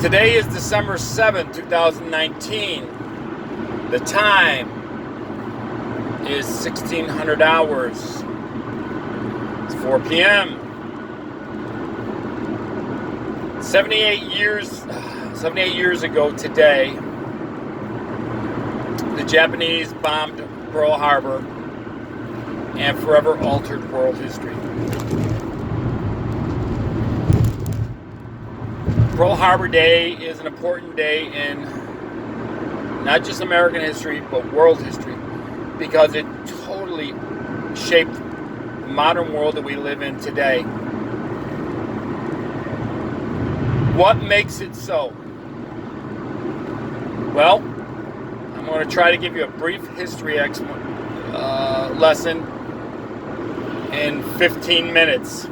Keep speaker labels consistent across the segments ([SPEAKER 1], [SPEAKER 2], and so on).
[SPEAKER 1] Today is December 7th, 2019. The time is 1600 hours. It's 4 p.m. 78 years ago today, the Japanese bombed Pearl Harbor and forever altered world history. Pearl Harbor Day is an important day in not just American history, but world history, because it totally shaped the modern world that we live in today. What makes it so? Well, I'm going to try to give you a brief history lesson in 15 minutes.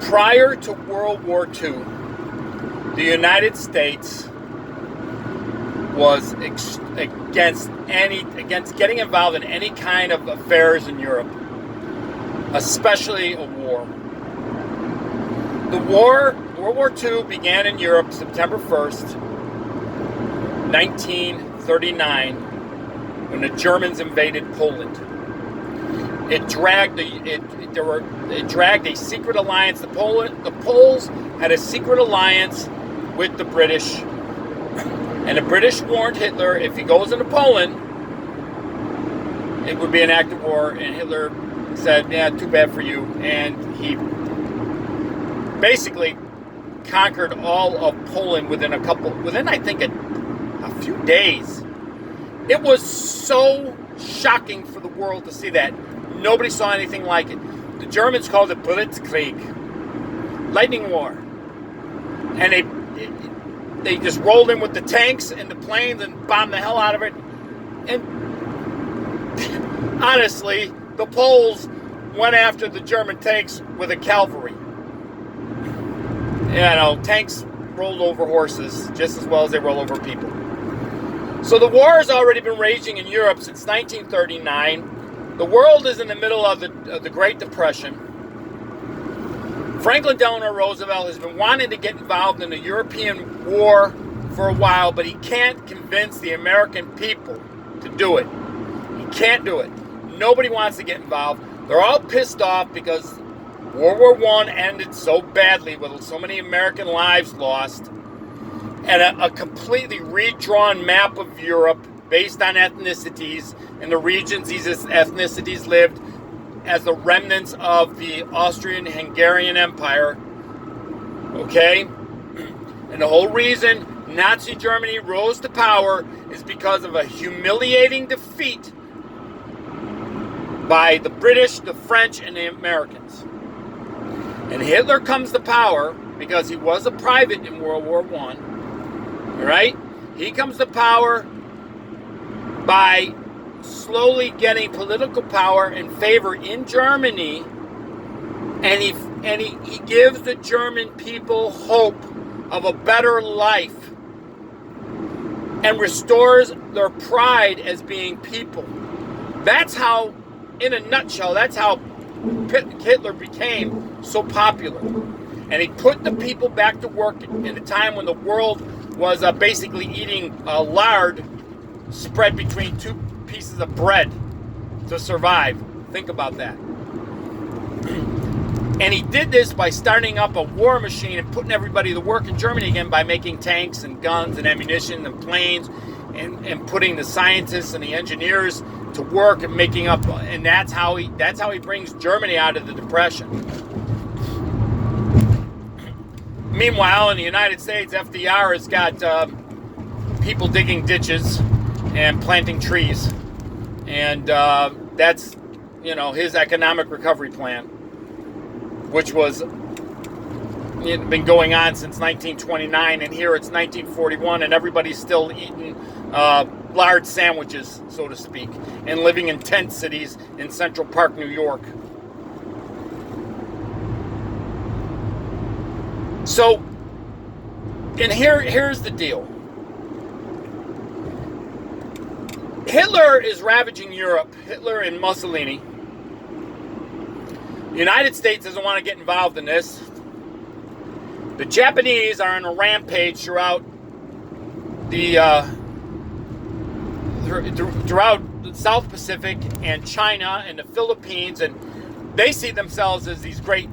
[SPEAKER 1] Prior to World War II, the United States was against getting involved in any kind of affairs in Europe, especially a war. World War II began in Europe September 1st, 1939, when the Germans invaded Poland. It dragged a secret alliance. The Poles had a secret alliance with the British, and the British warned Hitler if he goes into Poland, it would be an act of war. And Hitler said, "Yeah, too bad for you," and he basically conquered all of Poland within I think a few days. It was so shocking for the world to see that. Nobody saw anything like it. The Germans called it Blitzkrieg, lightning war. And they just rolled in with the tanks and the planes and bombed the hell out of it. And honestly, the Poles went after the German tanks with a cavalry. Tanks rolled over horses just as well as they roll over people. So the war has already been raging in Europe since 1939. The world is in the middle of the Great Depression. Franklin Delano Roosevelt has been wanting to get involved in the European war for a while, but he can't convince the American people to do it. He can't do it. Nobody wants to get involved. They're all pissed off because World War I ended so badly with so many American lives lost, and a completely redrawn map of Europe based on ethnicities and the regions these ethnicities lived as the remnants of the Austrian-Hungarian Empire. Okay? And the whole reason Nazi Germany rose to power is because of a humiliating defeat by the British, the French, and the Americans. And Hitler comes to power because he was a private in World War I. All right? He comes to power by slowly getting political power and favor in Germany, and he gives the German people hope of a better life and restores their pride as being people. That's how, in a nutshell, that's how Hitler became so popular. And he put the people back to work in a time when the world was basically eating lard spread between two pieces of bread to survive. Think about that. And he did this by starting up a war machine and putting everybody to work in Germany again by making tanks and guns and ammunition and planes and putting the scientists and the engineers to work and making up, and that's how he brings Germany out of the Depression. Meanwhile, in the United States, FDR has got people digging ditches and planting trees, and that's his economic recovery plan, which was been going on since 1929, and here it's 1941, and everybody's still eating lard sandwiches, so to speak, and living in tent cities in Central Park, New York. So, and here's the deal. Hitler is ravaging Europe. Hitler and Mussolini. The United States doesn't want to get involved in this. The Japanese are on a rampage throughout the South Pacific and China and the Philippines, and they see themselves as these great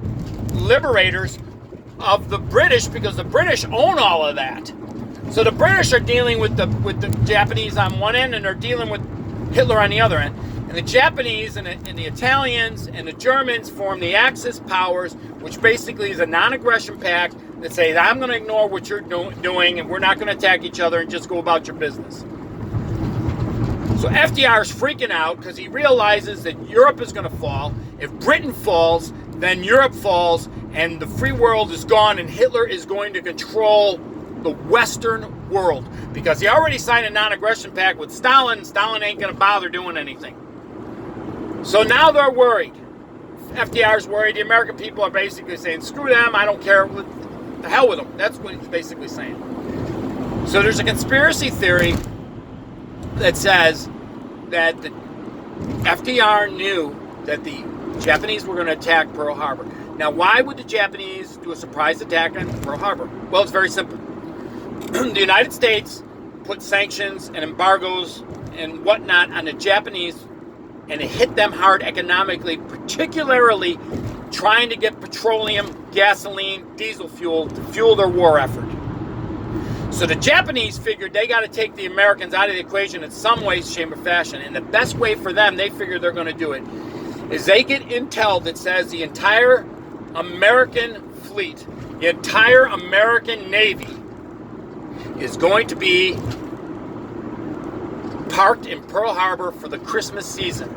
[SPEAKER 1] liberators of the British because the British own all of that. So the British are dealing with the Japanese on one end, and they're dealing with Hitler on the other end. And the Japanese and the Italians and the Germans form the Axis powers, which basically is a non-aggression pact that says, I'm going to ignore what you're doing, and we're not going to attack each other, and just go about your business. So FDR is freaking out because he realizes that Europe is going to fall. If Britain falls, then Europe falls, and the free world is gone, and Hitler is going to control the Western world. Because he already signed a non-aggression pact with Stalin. Stalin ain't going to bother doing anything. So now they're worried. FDR's worried. The American people are basically saying, screw them, I don't care. The hell with them. That's what he's basically saying. So there's a conspiracy theory that says that the FDR knew that the Japanese were going to attack Pearl Harbor. Now, why would the Japanese do a surprise attack on Pearl Harbor? Well, it's very simple. The United States put sanctions and embargoes and whatnot on the Japanese, and it hit them hard economically, particularly trying to get petroleum, gasoline, diesel fuel to fuel their war effort. So the Japanese figured they got to take the Americans out of the equation in some way, shape, or fashion. And the best way for them, they figure they're going to do it, is they get intel that says the entire American fleet, the entire American Navy, is going to be parked in Pearl Harbor for the Christmas season.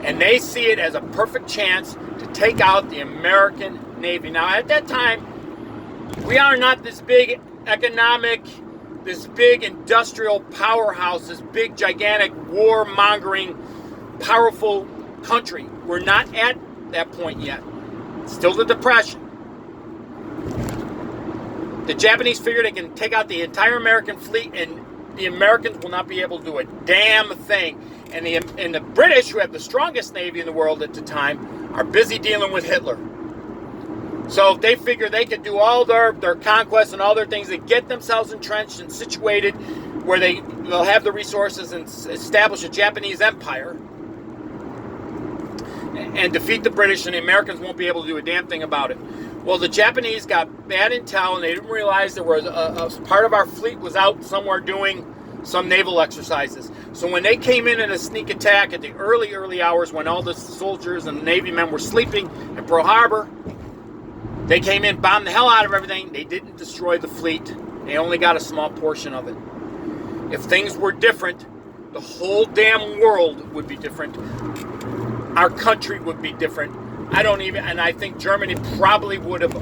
[SPEAKER 1] And they see it as a perfect chance to take out the American Navy. Now, at that time, we are not this big economic, this big industrial powerhouse, this big, gigantic, war-mongering, powerful country. We're not at that point yet. It's still the Depression. The Japanese figure they can take out the entire American fleet, and the Americans will not be able to do a damn thing. And the British, who have the strongest navy in the world at the time, are busy dealing with Hitler. So they figure they could do all their conquests and all their things. They get themselves entrenched and situated where they'll have the resources and establish a Japanese empire and defeat the British, and the Americans won't be able to do a damn thing about it. Well, the Japanese got bad intel, and they didn't realize there was a part of our fleet was out somewhere doing some naval exercises. So when they came in a sneak attack at the early hours when all the soldiers and the Navy men were sleeping in Pearl Harbor, they came in, bombed the hell out of everything. They didn't destroy the fleet. They only got a small portion of it. If things were different, the whole damn world would be different. Our country would be different. And I think Germany probably would have,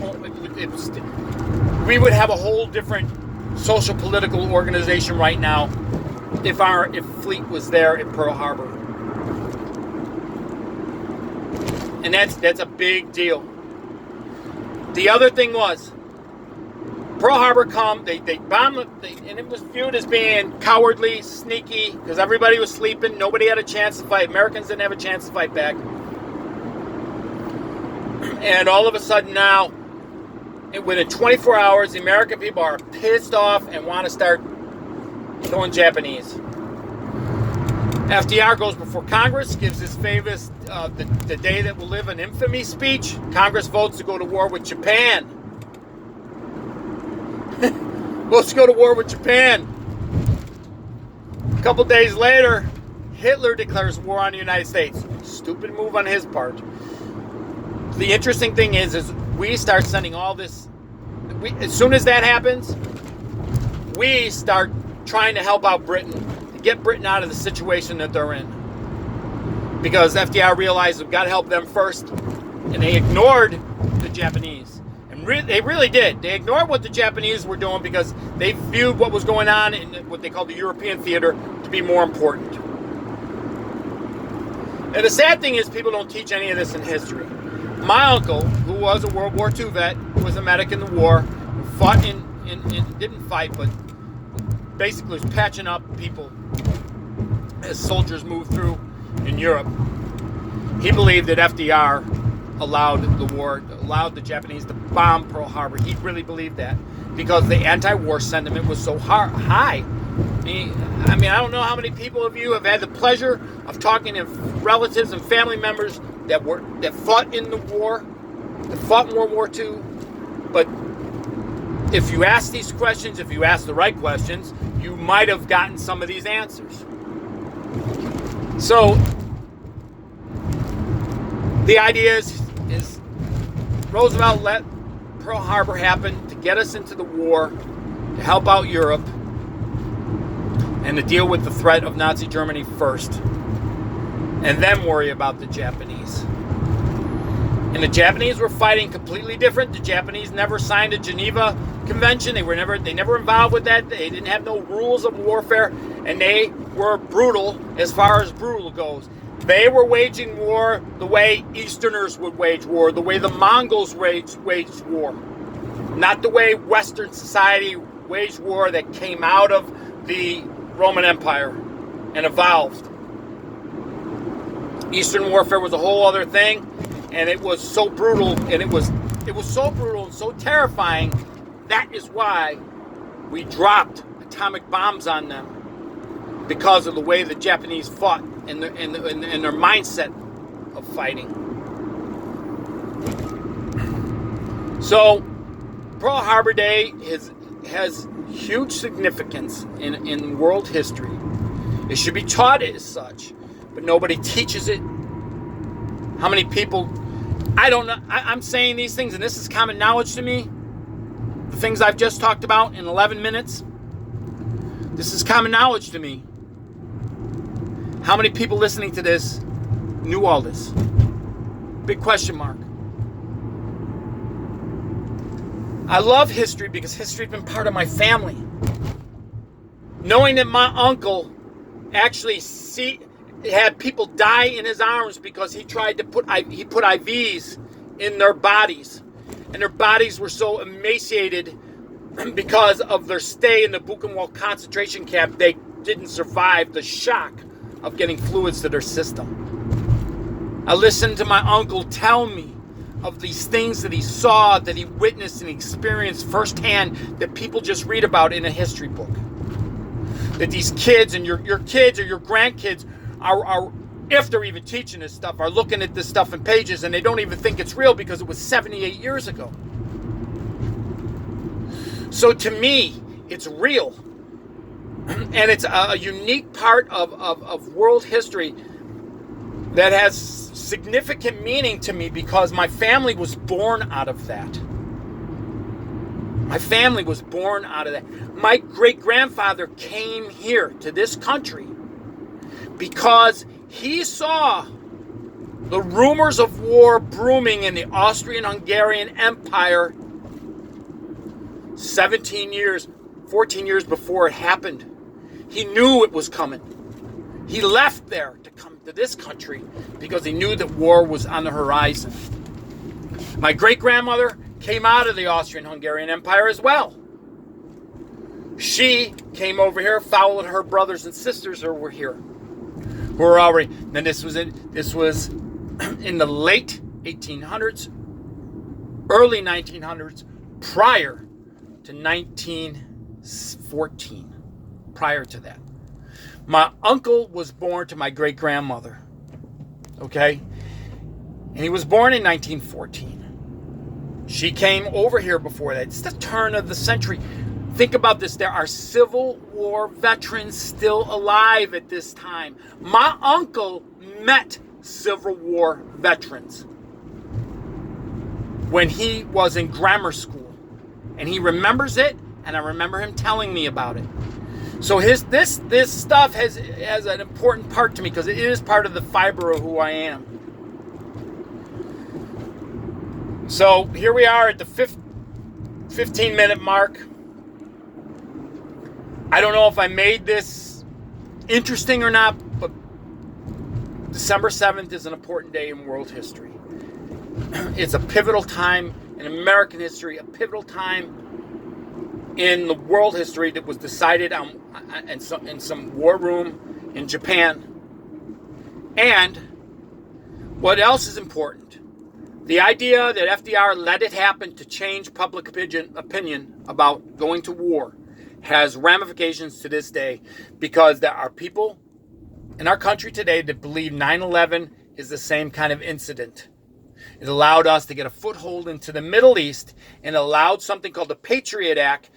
[SPEAKER 1] we would have a whole different social political organization right now if fleet was there at Pearl Harbor. And that's a big deal. The other thing was, Pearl Harbor they bombed it, and it was viewed as being cowardly, sneaky, because everybody was sleeping. Nobody had a chance to fight. Americans didn't have a chance to fight back. And all of a sudden now, within 24 hours, the American people are pissed off and want to start killing Japanese. FDR goes before Congress, gives his famous, the day that will live in infamy speech. Congress votes to go to war with Japan. Votes to go to war with Japan. A couple days later, Hitler declares war on the United States. Stupid move on his part. The interesting thing is we start sending all this. As soon as that happens, we start trying to help out Britain, to get Britain out of the situation that they're in. Because FDR realized we've got to help them first, and they ignored the Japanese. And they really did. They ignored what the Japanese were doing because they viewed what was going on in what they called the European theater to be more important. And the sad thing is people don't teach any of this in history. My uncle, who was a World War II vet, who was a medic in the war, who fought didn't fight, but basically was patching up people as soldiers moved through in Europe. He believed that FDR allowed the war, allowed the Japanese to bomb Pearl Harbor. He really believed that because the anti-war sentiment was so high. I mean, I don't know how many people of you have had the pleasure of talking to relatives and family members that fought in the war, that fought in World War II. But if you ask these questions, if you ask the right questions, you might have gotten some of these answers. So the idea is Roosevelt let Pearl Harbor happen to get us into the war, to help out Europe, and to deal with the threat of Nazi Germany first, and then worry about the Japanese. And the Japanese were fighting completely different. The Japanese never signed a Geneva Convention. They never involved with that. They didn't have no rules of warfare, and they were brutal as far as brutal goes. They were waging war the way Easterners would wage war, the way the Mongols waged war, not the way Western society waged war that came out of the Roman Empire and evolved. Eastern warfare was a whole other thing, and it was so brutal, and it was so brutal and so terrifying. That is why we dropped atomic bombs on them, because of the way the Japanese fought and their mindset of fighting. So Pearl Harbor Day has huge significance in world history. It should be taught as such, but nobody teaches it. How many people? I don't know. I'm saying these things, and this is common knowledge to me. The things I've just talked about in 11 minutes, this is common knowledge to me. How many people listening to this knew all this? Big question mark. I love history because history's been part of my family. Knowing that my uncle actually had people die in his arms because he tried to put IVs in their bodies, and their bodies were so emaciated because of their stay in the Buchenwald concentration camp, they didn't survive the shock of getting fluids to their system. I listened to my uncle tell me of these things that he saw, that he witnessed and experienced firsthand, that people just read about in a history book. That these kids and your kids or your grandkids are, if they're even teaching this stuff, are looking at this stuff in pages and they don't even think it's real because it was 78 years ago. So to me, it's real. And it's a unique part of world history that has significant meaning to me because my family was born out of that. My family was born out of that. My great-grandfather came here to this country because he saw the rumors of war brewing in the Austrian-Hungarian Empire 14 years before it happened. He knew it was coming. He left there to come to this country because he knew that war was on the horizon. My great-grandmother came out of the Austrian-Hungarian Empire as well. She came over here, followed her brothers and sisters over here, who were already. Then this was in the late 1800s, early 1900s, prior to 1914. Prior to that, my uncle was born to my great-grandmother. Okay, and he was born in 1914. She came over here before that. It's the turn of the century. Think about this. There are Civil War veterans still alive at this time. My uncle met Civil War veterans when he was in grammar school. And he remembers it, and I remember him telling me about it. So this stuff has an important part to me because it is part of the fiber of who I am. So here we are at the 15-minute mark. I don't know if I made this interesting or not, but December 7th is an important day in world history. It's a pivotal time in American history, a pivotal time in the world history that was decided on in some war room in Japan. And what else is important? The idea that FDR let it happen to change public opinion about going to war has ramifications to this day, because there are people in our country today that believe 9/11 is the same kind of incident. It allowed us to get a foothold into the Middle East and allowed something called the Patriot Act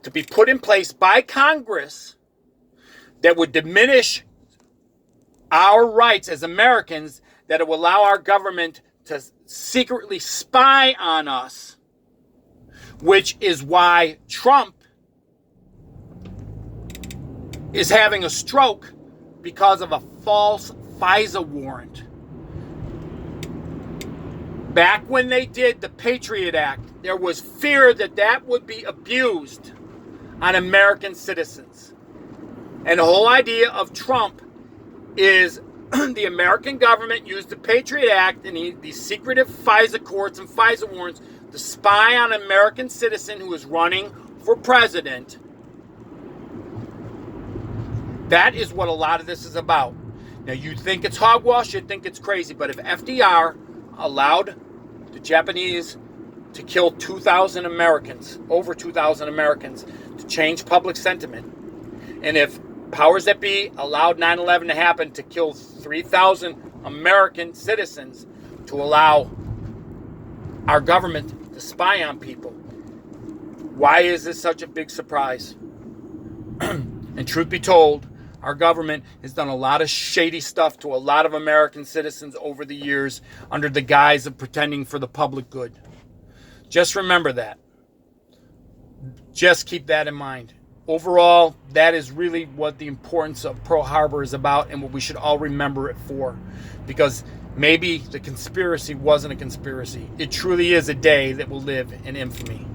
[SPEAKER 1] to be put in place by Congress that would diminish our rights as Americans, that it will allow our government to secretly spy on us, which is why Trump is having a stroke because of a false FISA warrant. Back when they did the Patriot Act, there was fear that that would be abused on American citizens. And the whole idea of Trump is the American government used the Patriot Act and these secretive FISA courts and FISA warrants to spy on an American citizen who is running for president. That is what a lot of this is about. Now, you think it's hogwash, you think it's crazy, but if FDR allowed the Japanese to kill 2,000 Americans, over 2,000 Americans, to change public sentiment, and if powers that be allowed 9/11 to happen to kill 3,000 American citizens to allow our government to spy on people, why is this such a big surprise? And truth be told, our government has done a lot of shady stuff to a lot of American citizens over the years under the guise of pretending for the public good. Just remember that. Just keep that in mind. Overall, that is really what the importance of Pearl Harbor is about and what we should all remember it for. Because maybe the conspiracy wasn't a conspiracy. It truly is a day that will live in infamy.